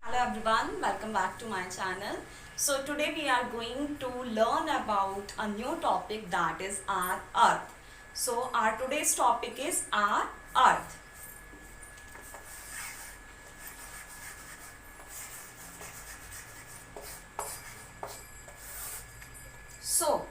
Hello everyone, welcome back to my channel. So today we are going to learn about a new topic, that is our earth. So our today's topic is our earth. So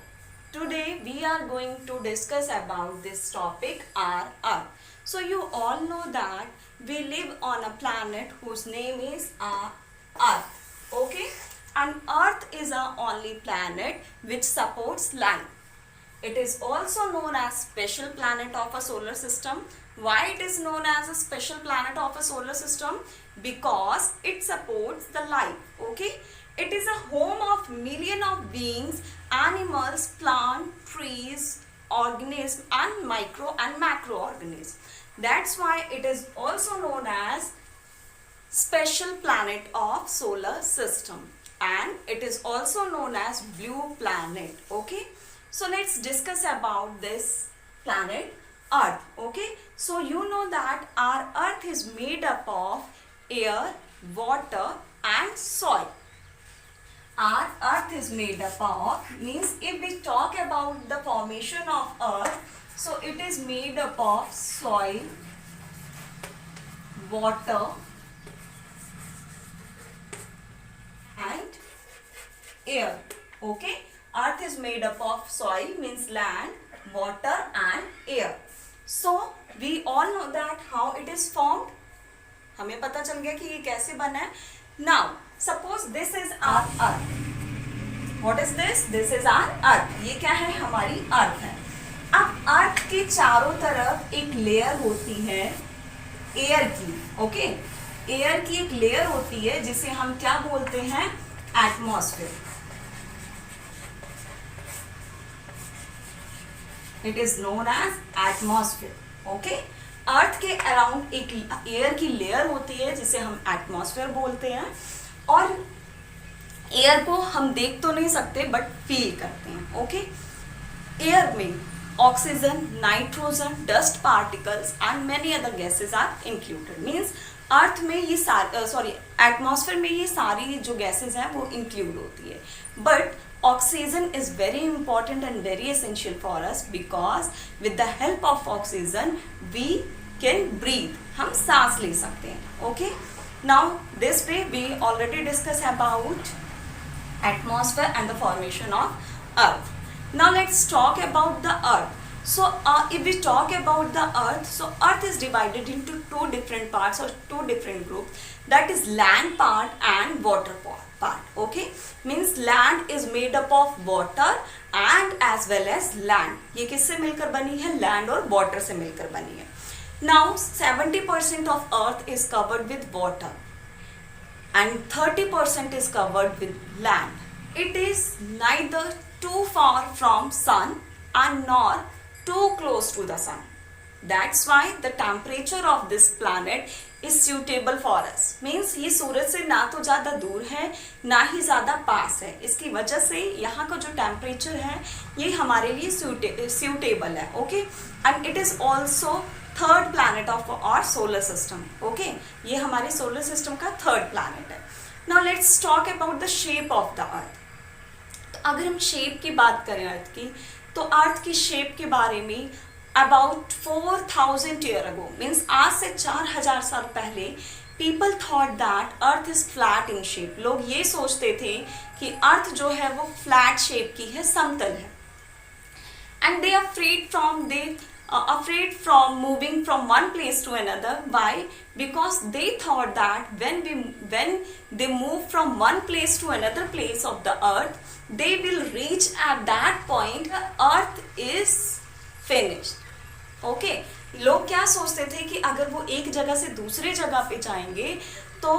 today we are going to discuss about this topic, our earth. So you all know that we live on a planet whose name is our earth. Okay, and earth is our only planet which supports life. It is also known as special planet of a solar system. Why it is known as a special planet of a solar system? Because it supports the life. Okay, it is a home of millions of beings, animals, plant, trees, organisms, and micro and macroorganisms. That's why it is also known as special planet of solar system, and it is also known as blue planet. Okay, so let's discuss about this planet earth. Okay, so you know that our earth is made up of air, water and soil. Our earth is made up of, means if we talk about the formation of earth, so it is made up of soil, water and air. Okay, earth is made up of soil, means land, water and air. So we all know that how it is formed. हमें पता चल गया कि ये कैसे बना है. Now suppose this is our earth. What is this? This is our earth. ये क्या है? हमारी अर्थ है. अब अर्थ के चारों तरफ एक लेयर होती है एयर की. ओके, एयर की एक लेयर होती है जिसे हम क्या बोलते हैं? Atmosphere. It is known as atmosphere. Okay, earth के अराउंड एक एयर की लेयर होती है जिसे हम एटमॉस्फेयर बोलते हैं, और एयर को हम देख तो नहीं सकते बट फील करते हैं. ओके, एयर में oxygen, nitrogen, dust particles and many other gases are included. Means earth में ये एटमॉस्फेयर में ये सारी जो गैसेस हैं वो इंक्लूड होती है. But oxygen is very important and very essential for us, because with the help of oxygen we can breathe. हम सांस ले सकते हैं. Okay, now this way we already discussed about atmosphere and the formation of earth. Now let's talk about the earth. So if we talk about the earth, so earth is divided into two different parts or two different groups, that is land part and water part. Okay, means land is made up of water and as well as land. ये किससे मिलकर बनी है? Land और water से मिलकर बनी है. Now 70% of earth is covered with water and 30% is covered with land. It is neither too far from sun and nor too close to the sun. That's why the temperature of this planet is suitable for us. Means ये सूरज से ना तो ज़्यादा दूर है ना ही ज़्यादा पास है. इसकी वजह से यहाँ का जो टेम्परेचर है ये हमारे लिए suitable है. Okay, and it is also third planet of our solar system. Okay, ये हमारे सोलर सिस्टम का थर्ड प्लानट है. Now let's talk about the shape of the earth. तो अगर हम शेप की बात करें अर्थ की, तो अर्थ की शेप के बारे में about 4000 year ago, means आज से 4000 साल पहले, people thought that earth is flat in shape. लोग ये सोचते थे कि अर्थ जो है वो फ्लैट शेप की है, समतल है. and they are afraid from moving from one place to another. Why? Because they thought that when they move from one place to another place of the earth, they will reach at that point earth is finished. Okay, लोग क्या सोचते थे कि अगर वो एक जगह से दूसरे जगह पे जाएंगे तो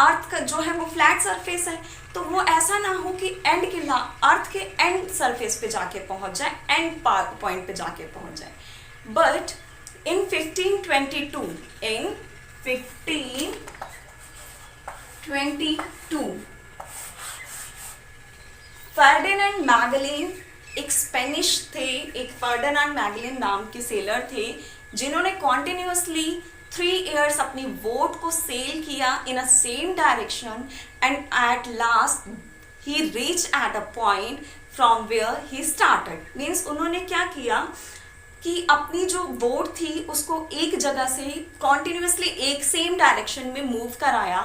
अर्थ का जो है वो फ्लैट सरफेस है, तो वो ऐसा ना हो कि अर्थ के एंड सरफेस पे जाके पहुंच जाए, एंड पॉइंट पे जाके पहुंच जाए. बट इन 1522 फर्डिनेंड मैगेलन, एक स्पेनिश थे, एक फर्डिनेंड मैगेलन नाम के सेलर थे, जिन्होंने कॉन्टिन्यूसली 3 years अपनी वोट को सेल किया in a same direction and at last he reach at a point from where he started. Means उन्होंने क्या किया कि अपनी जो वोट थी उसको एक जगह से कॉन्टिन्यूसली एक सेम डायरेक्शन में मूव कराया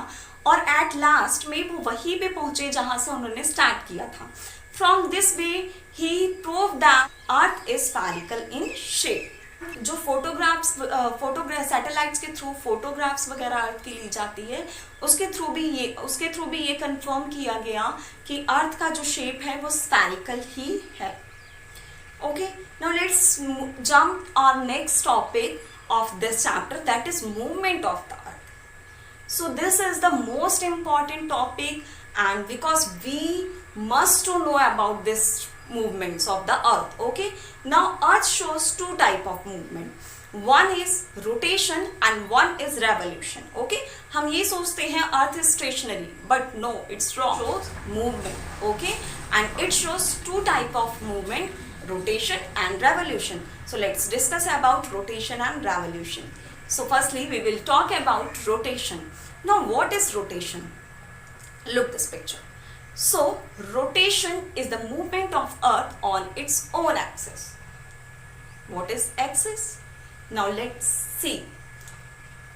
और एट लास्ट में वो वहीं पे पहुंचे जहां से उन्होंने स्टार्ट किया था। From this way he prove that earth is spherical in shape. जो फोटोग्राफ्स सैटेलाइट्स के थ्रू फोटोग्राफ्स वगैरह अर्थ की ली जाती है, उसके थ्रू भी ये कंफर्म किया गया कि अर्थ का जो शेप है वो स्फेरिकल ही है। Okay, now let's jump on next topic of this chapter, that is movement of the earth. So this is the most important topic, and because we must to know about this movements of the earth. Okay, now earth shows two type of movement. One is rotation and one is revolution. Okay, हम ये सोचते हैं earth is stationary, but no, it's wrong. It shows movement. Okay, and it shows two type of movement, rotation and revolution. So let's discuss about rotation and revolution. So firstly we will talk about rotation. Now what is rotation? Look this picture. So rotation is the movement of earth on its own axis. What is axis? Now let's see.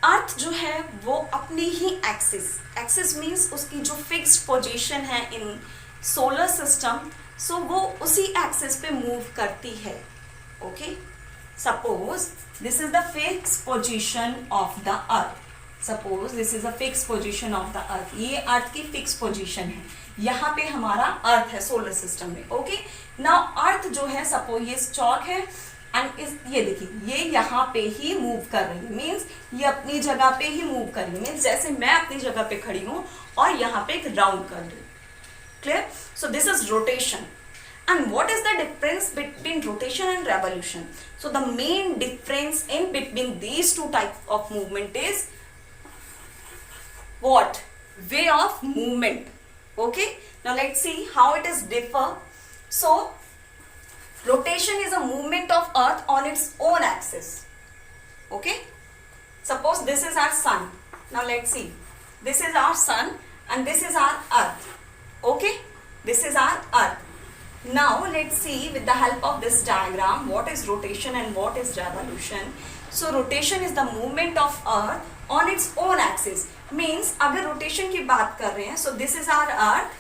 अर्थ जो है वो अपनी ही axis means उसकी जो fixed position है इन solar system, सो वो उसी axis पे मूव करती है। Okay, suppose this is the fix position of the earth. Suppose this is the fix position of the अर्थ। ये अर्थ की फिक्स पोजीशन है, यहाँ पे हमारा अर्थ है सोलर सिस्टम में। ओके, नाउ अर्थ जो है सपोज ये चौक है एंड ये देखिए ये यहाँ पे ही मूव कर रही है, मीन्स ये अपनी जगह पे ही मूव कर रही है। मीन्स जैसे मैं अपनी जगह पे खड़ी हूँ और यहाँ पे एक राउंड कर रही हूँ। Clear? So this is rotation. And what is the difference between rotation and revolution? So the main difference in between these two types of movement is what? Way of movement. Okay? Now let's see how it is differ. So rotation is a movement of earth on its own axis. Okay? Suppose this is our sun. Now let's see. This is our sun and this is our earth. Okay, this is our earth. Now let's see with the help of this diagram what is rotation and what is revolution. So rotation is the movement of earth on its own axis. Means अगर rotation की बात कर रहे हैं, so this is our earth.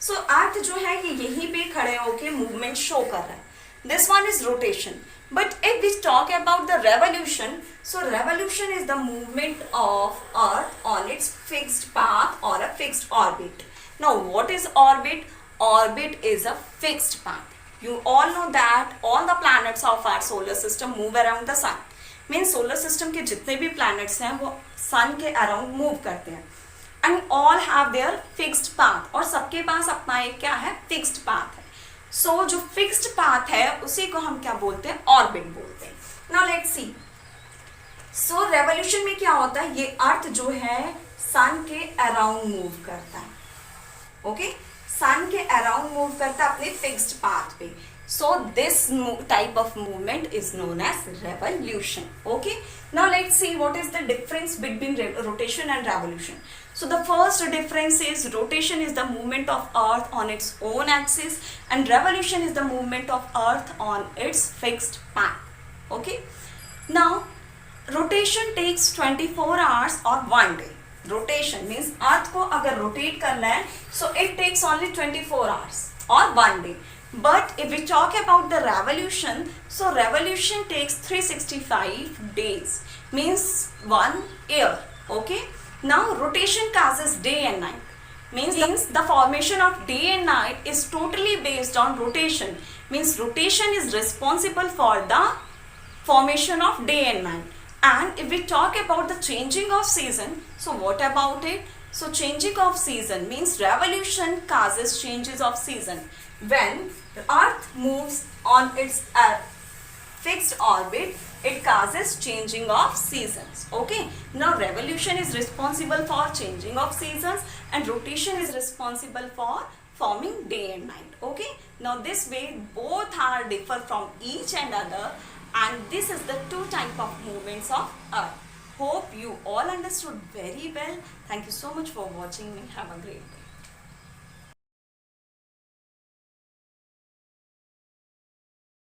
So earth जो है ये यहीं पे खड़े होके movement show कर रहा है. This one is rotation. But if we talk about the revolution, so revolution is the movement of earth on its fixed path or a fixed orbit. Now what is orbit? Orbit is a fixed path. You all know that all the planets of our solar system move around the sun. Means solar system के जितने भी planets हैं वो sun के around move करते हैं and all have their fixed path. और सबके पास अपना एक क्या है? fixed path है. So जो fixed path है उसी को हम क्या बोलते हैं? orbit बोलते हैं. Now let's see. So revolution में क्या होता है? ये अर्थ जो है sun के around move करता है. ओके, सन के अराउंड मूव करता है अपने फिक्स्ड पाथ पे. So this type of movement is known as revolution. Okay, now let's see what is the difference between rotation and revolution. So the first difference is rotation is the movement of earth on its own axis and revolution is the movement of earth on its fixed path. Okay, now rotation takes 24 hours और 1 day. Rotation means earth को अगर rotate करना है so it takes only 24 hours और 1 day. But if we talk about the revolution, so revolution takes 365 days means 1 year. Okay, now rotation causes day and night. Means the formation of day and night is totally based on rotation. Means rotation is responsible for the formation of day and night. And if we talk about the changing of season, so what about it? So changing of season means revolution causes changes of season. When the earth moves on its fixed orbit, it causes changing of seasons. Okay, now revolution is responsible for changing of seasons and rotation is responsible for forming day and night. Okay, now this way both are differ from each and other. And this is the two type of movements of earth. Hope you all understood very well. Thank you so much for watching me. Have a great day.